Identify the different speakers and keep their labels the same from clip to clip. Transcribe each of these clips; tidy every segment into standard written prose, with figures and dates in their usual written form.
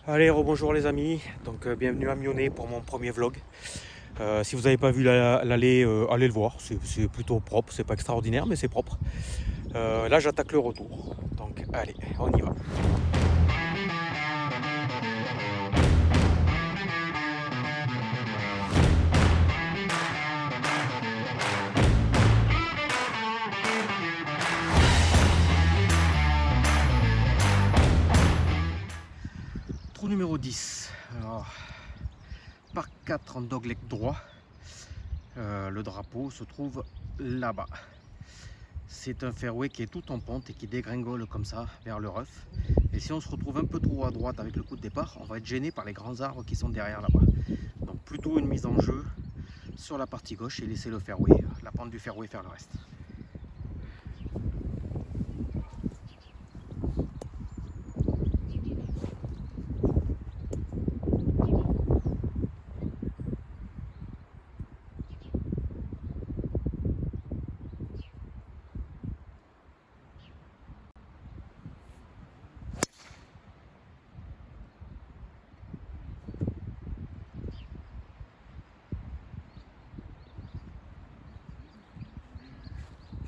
Speaker 1: Allez, rebonjour les amis, donc bienvenue à Mionnet pour mon premier vlog. Si vous n'avez pas vu l'allée, allez le voir, c'est plutôt propre, c'est pas extraordinaire mais c'est propre. Là j'attaque le retour, donc allez, on y va. Trou numéro 10, alors, par 4 en dogleg droit, le drapeau se trouve là-bas. C'est un fairway qui est tout en pente et qui dégringole comme ça vers le rough. Et si on se retrouve un peu trop à droite avec le coup de départ, on va être gêné par les grands arbres qui sont derrière là-bas. Donc plutôt une mise en jeu sur la partie gauche et laisser le fairway, la pente du fairway faire le reste.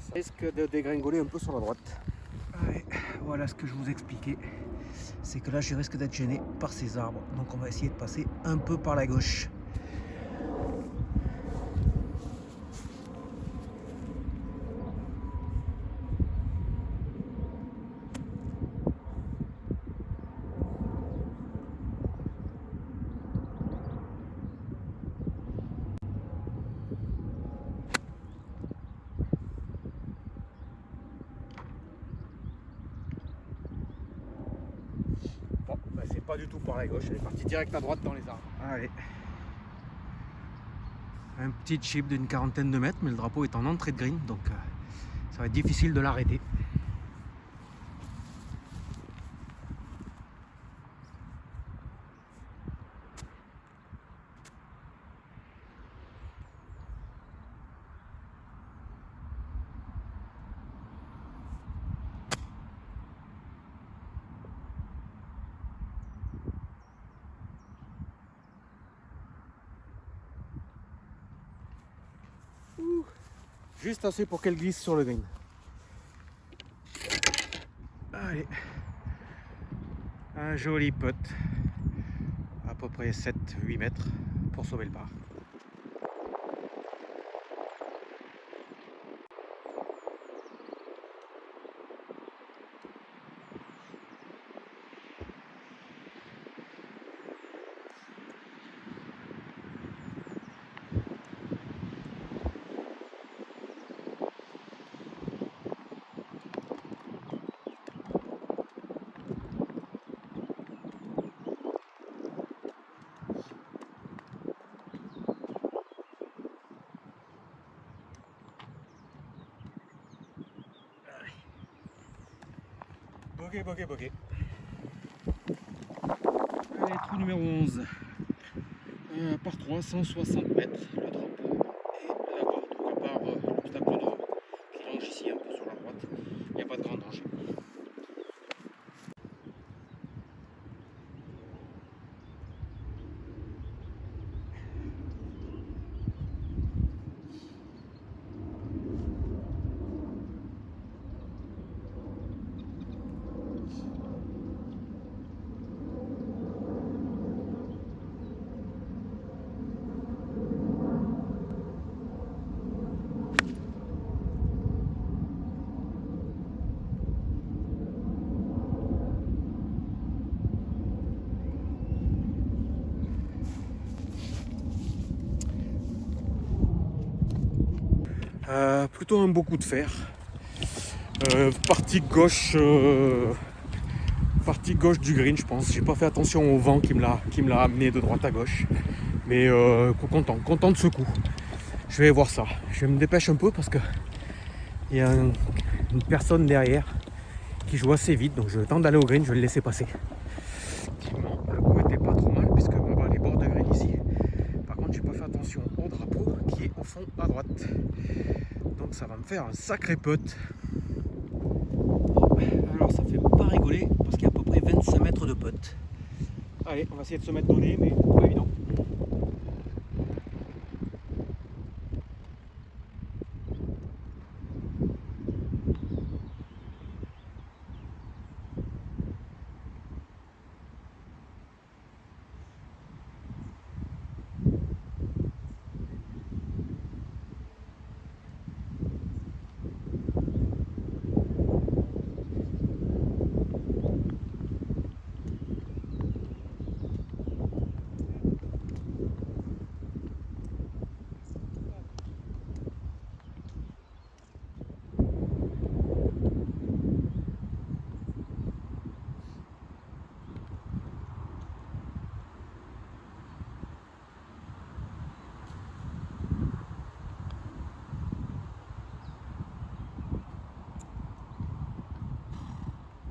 Speaker 1: Ça risque de dégringoler un peu sur la droite. Allez, voilà ce que je vous expliquais. C'est que là je risque d'être gêné par ces arbres. Donc on va essayer de passer un peu par la gauche. Bon, bah c'est pas du tout par la gauche, elle est partie direct à droite dans les arbres. Allez. Un petit chip d'une quarantaine de mètres, mais le drapeau est en entrée de green, donc ça va être difficile de l'arrêter. Juste assez pour qu'elle glisse sur le green. Allez. Un joli putt. À peu près 7-8 mètres pour sauver le par. Bogey. Allez, trou numéro 11. Par 3, 160 mètres. Le drapeau est là-bas. Donc à part l'obstacle d'eau qui longe ici un peu sur la droite, il n'y a pas de grand danger. Plutôt un beau coup de fer. Partie gauche du green, je pense. J'ai pas fait attention au vent qui me l'a amené de droite à gauche. Mais content de ce coup. Je vais voir ça. Je me dépêche un peu parce que il y a une personne derrière qui joue assez vite, donc je tente d'aller au green, je vais le laisser passer. Effectivement, le coup était pas trop mal puisque on va les bords de green ici. Par contre, j'ai pas fait attention au drapeau qui est au fond à droite. Donc ça va me faire un sacré putt. Alors ça fait pas rigoler parce qu'il y a à peu près 25 mètres de putt. Allez, on va essayer de se mettre au nez, mais pas évident.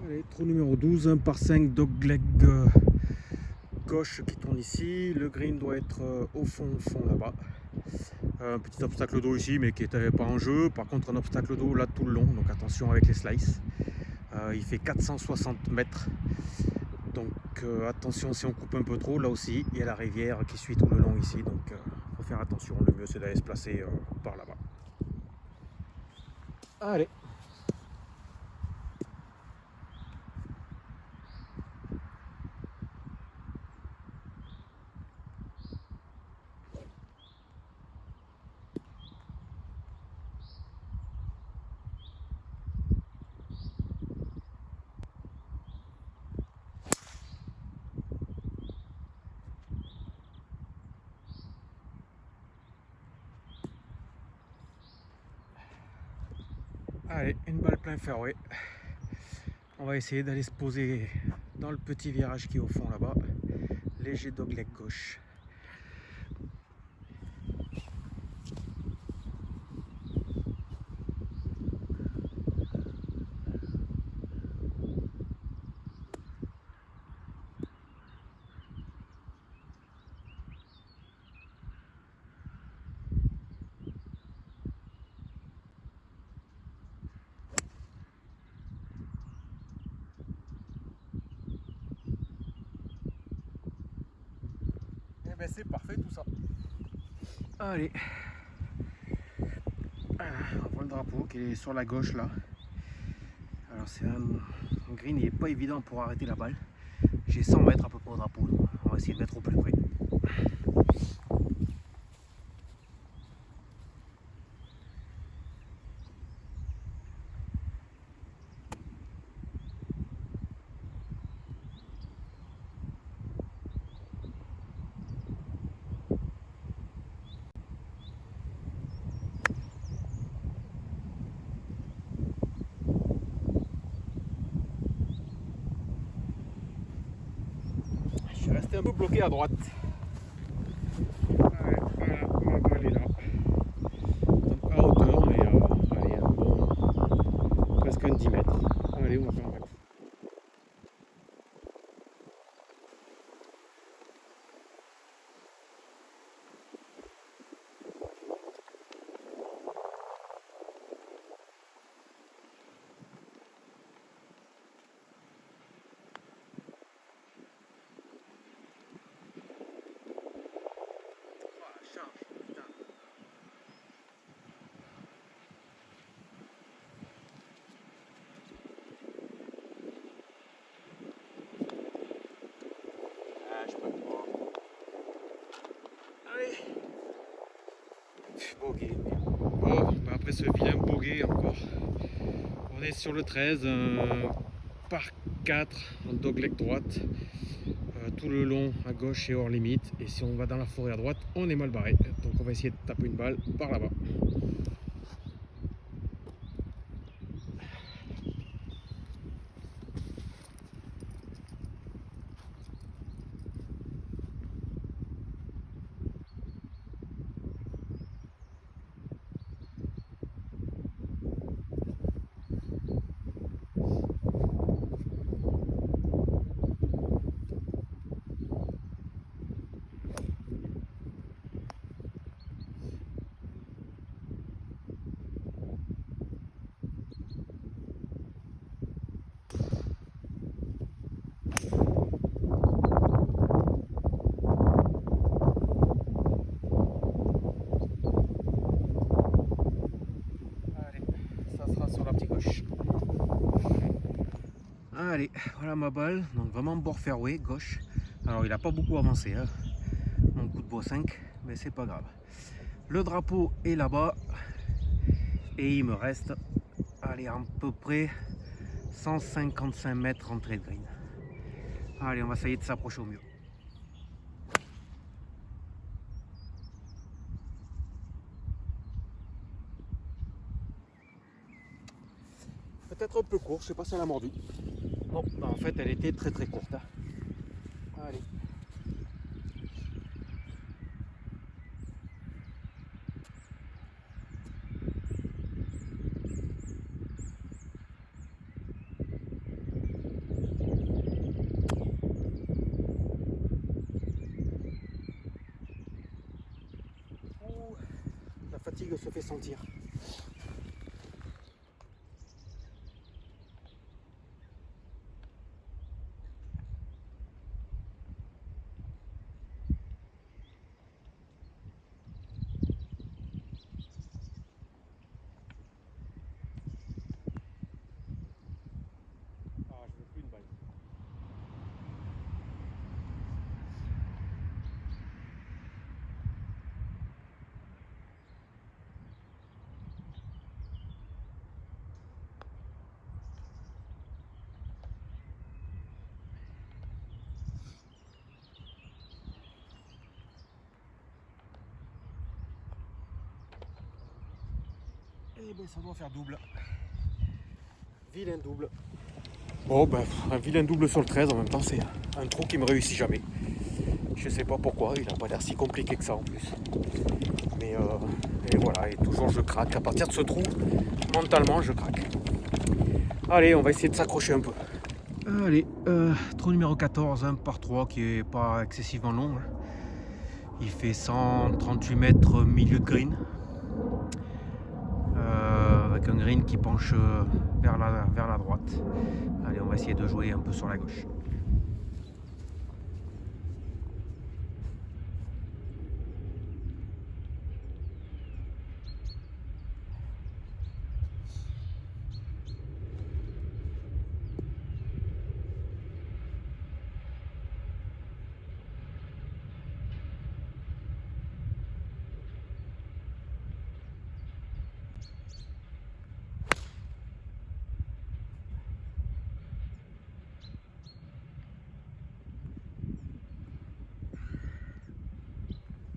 Speaker 1: Allez, trou numéro 12, 1 par 5 dogleg gauche qui tourne ici. Le green doit être au fond là-bas. Un petit obstacle d'eau ici, mais qui n'était pas en jeu. Par contre, un obstacle d'eau là tout le long, donc attention avec les slices. Il fait 460 mètres. Donc attention si on coupe un peu trop, là aussi il y a la rivière qui suit tout le long ici, donc il faut faire attention, le mieux c'est d'aller se placer par là-bas. Allez. Allez, une balle plein fairway. On va essayer d'aller se poser dans le petit virage qui est au fond là-bas. Léger dogleg gauche. Et ben c'est parfait tout ça. Allez. On voit le drapeau qui est sur la gauche là. Alors c'est un green, il n'est pas évident pour arrêter la balle. J'ai 100 mètres à peu près au drapeau, donc on va essayer de mettre au plus près. Je suis resté un peu bloqué à droite. Ouais, voilà, la balle est là. Donc à hauteur, mais allez, un bon, presque un 10 mètres. Allez, on va faire un max. Allez. Bogey. Bon, bah après ce vilain bogey encore. On est sur le 13, par 4 en dogleg droite. Tout le long à gauche et hors limite. Et si on va dans la forêt à droite, on est mal barré. Donc on va essayer de taper une balle par là-bas. Allez, voilà ma balle, donc vraiment bord fairway, gauche. Alors il n'a pas beaucoup avancé, hein, mon coup de bois 5, mais c'est pas grave. Le drapeau est là-bas et il me reste, allez, à peu près 155 mètres entrée de green. Allez, on va essayer de s'approcher au mieux. Peut-être un peu court, je sais pas si elle a mordu. Non, bah en fait elle était très très courte. Hein. Allez. Ouh, la fatigue se fait sentir. Ah, je veux plus une balle. Eh ben ça doit faire double. Vilain double. Bon ben un vilain double sur le 13 en même temps c'est un trou qui me réussit jamais. Je sais pas pourquoi, il n'a pas l'air si compliqué que ça en plus. Mais et voilà, et toujours je craque. À partir de ce trou, mentalement je craque. Allez, on va essayer de s'accrocher un peu. Allez, trou numéro 14, un par 3 qui est pas excessivement long. Hein. Il fait 138 mètres milieu de green. Avec un green qui penche vers la droite. Allez, on va essayer de jouer un peu sur la gauche.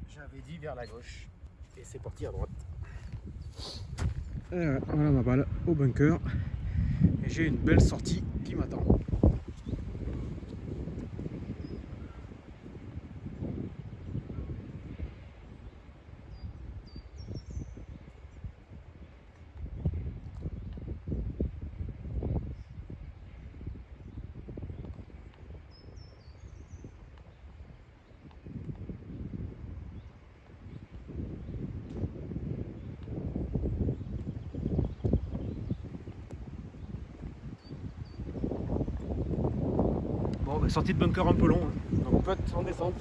Speaker 1: J'avais dit vers la gauche et c'est parti à droite. Voilà ma balle au bunker et j'ai une belle sortie qui m'attend. Bon, bah, sortie de bunker un peu long, hein. Donc putt en descente.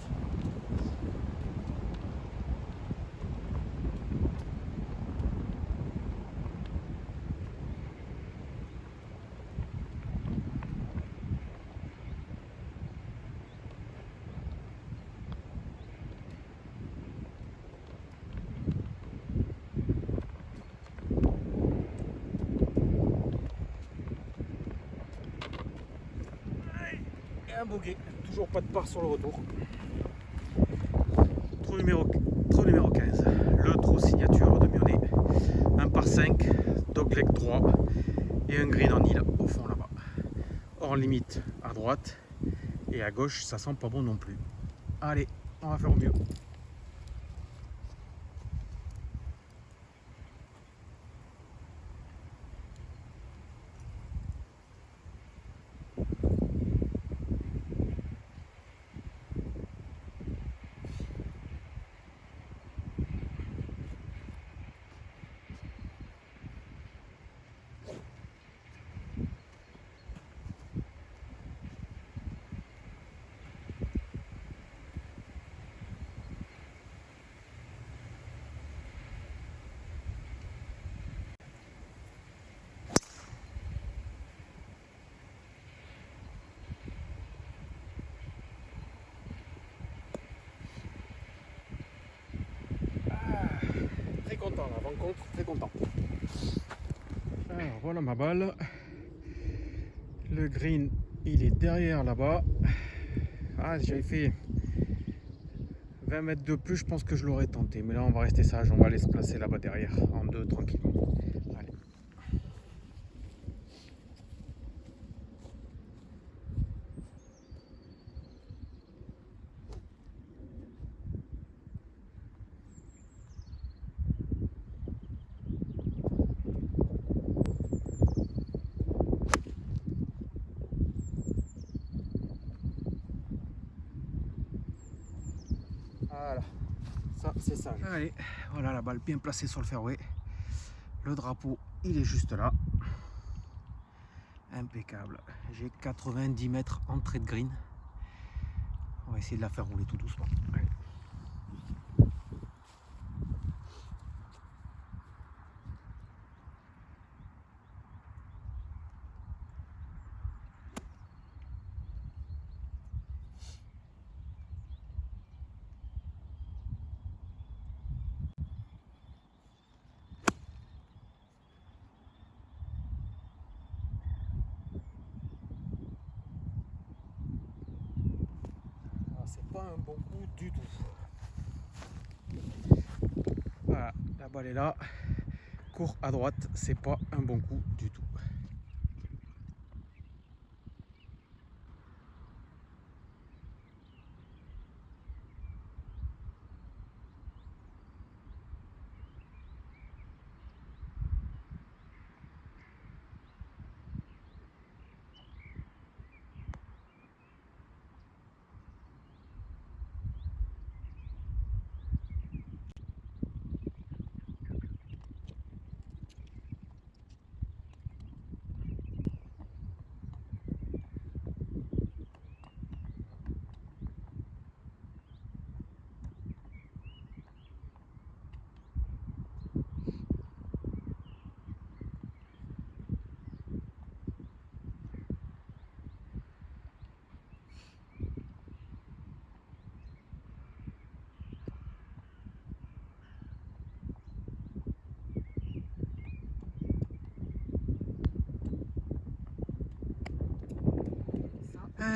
Speaker 1: Et un bogey, toujours pas de part sur le retour. Trou numéro 15, le trou signature de Mionnet. 1 par 5, dogleg droit et un green en île au fond là-bas. Hors limite à droite et à gauche, ça sent pas bon non plus. Allez, on va faire au mieux. rencontre, très content. Alors voilà ma balle. Le green, il est derrière là-bas. Ah, si j'avais fait 20 mètres de plus, je pense que je l'aurais tenté. Mais là, on va rester sage, on va aller se placer là-bas derrière, en deux, tranquillement. Allez. Voilà, ça c'est sage. Allez, voilà la balle bien placée sur le fairway. Le drapeau, il est juste là. Impeccable. J'ai 90 mètres entrée de green. On va essayer de la faire rouler tout doucement. Allez. C'est pas un bon coup du tout. Voilà, la balle est là. Court à droite, c'est pas un bon coup du tout.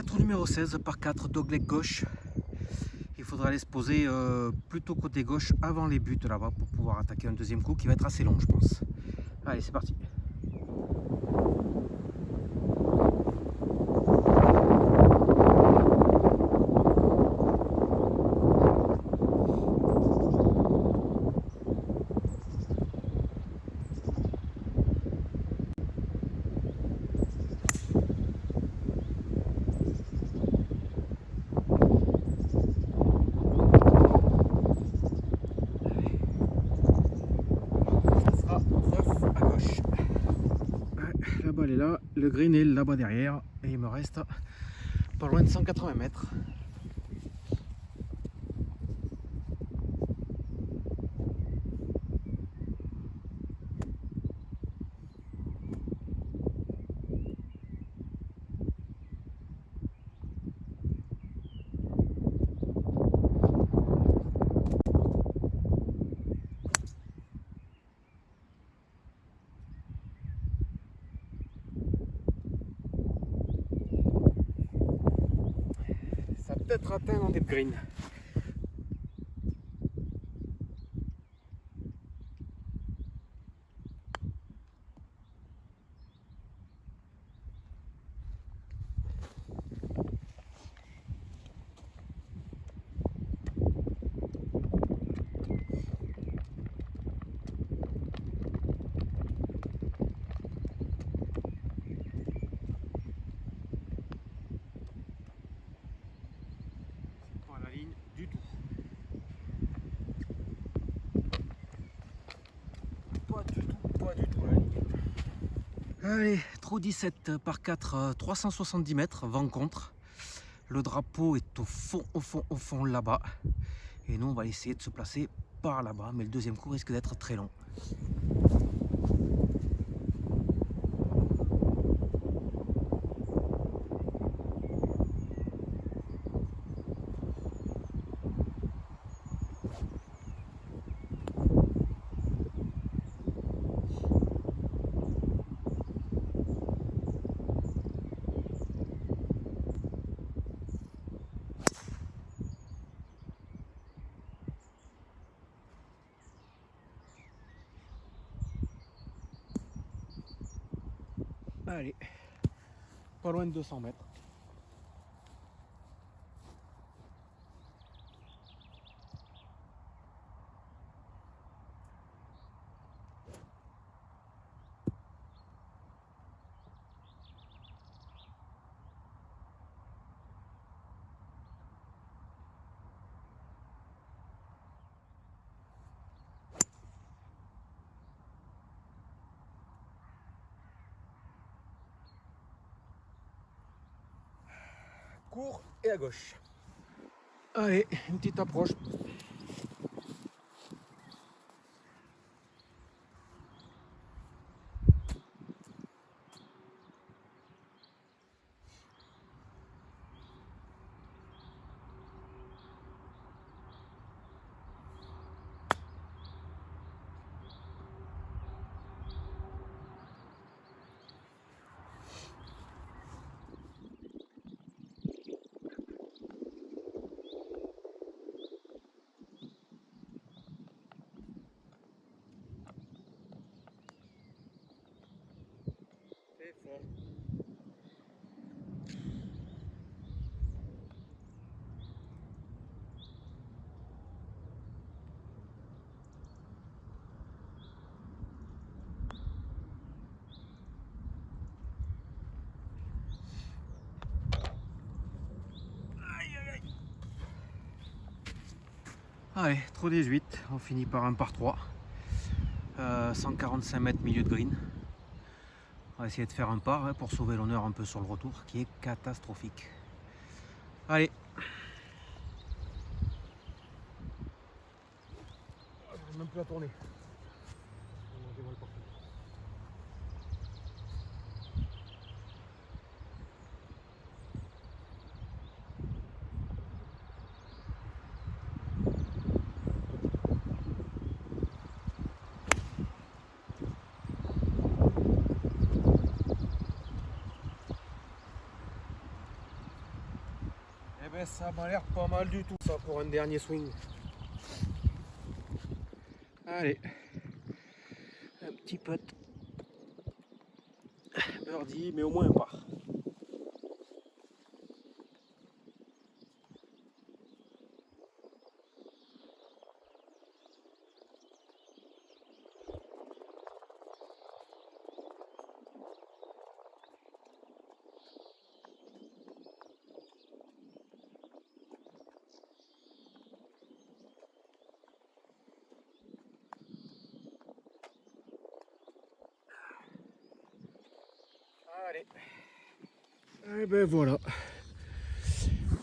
Speaker 1: Trou numéro 16 par 4, dogleg gauche. Il faudra aller se poser plutôt côté gauche avant les buts là-bas pour pouvoir attaquer un deuxième coup qui va être assez long, je pense. Allez, c'est parti. La balle est là, le green est là-bas derrière et il me reste pas loin de 180 mètres. Ça peut être atteint en début de green. La ligne du tout. Pas du tout la ligne. Allez, trou 17 par 4, 370 mètres, vent contre. Le drapeau est au fond là-bas. Et nous, on va essayer de se placer par là-bas, mais le deuxième coup risque d'être très long. Allez, pas loin de 200 mètres. Court et à gauche. Allez, une petite approche. C'est fort. Allez, trop 18, on finit par un par 3. 145 mètres milieu de green. On va essayer de faire un par pour sauver l'honneur un peu sur le retour qui est catastrophique. Allez. Je même plus à tourner. Eh ben ça m'a l'air pas mal du tout ça pour un dernier swing. Allez, un petit putt. Birdie, mais au moins un par. Allez. Et ben voilà.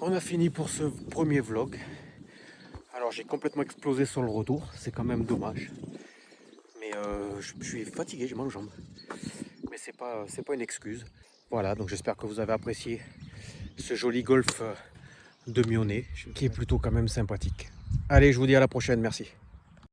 Speaker 1: On a fini pour ce premier vlog. Alors j'ai complètement explosé sur le retour, c'est quand même dommage. Mais je suis fatigué, j'ai mal aux jambes. Mais c'est pas une excuse. Voilà, donc j'espère que vous avez apprécié ce joli golf de Mionnet, qui est plutôt quand même sympathique. Allez, je vous dis à la prochaine, merci.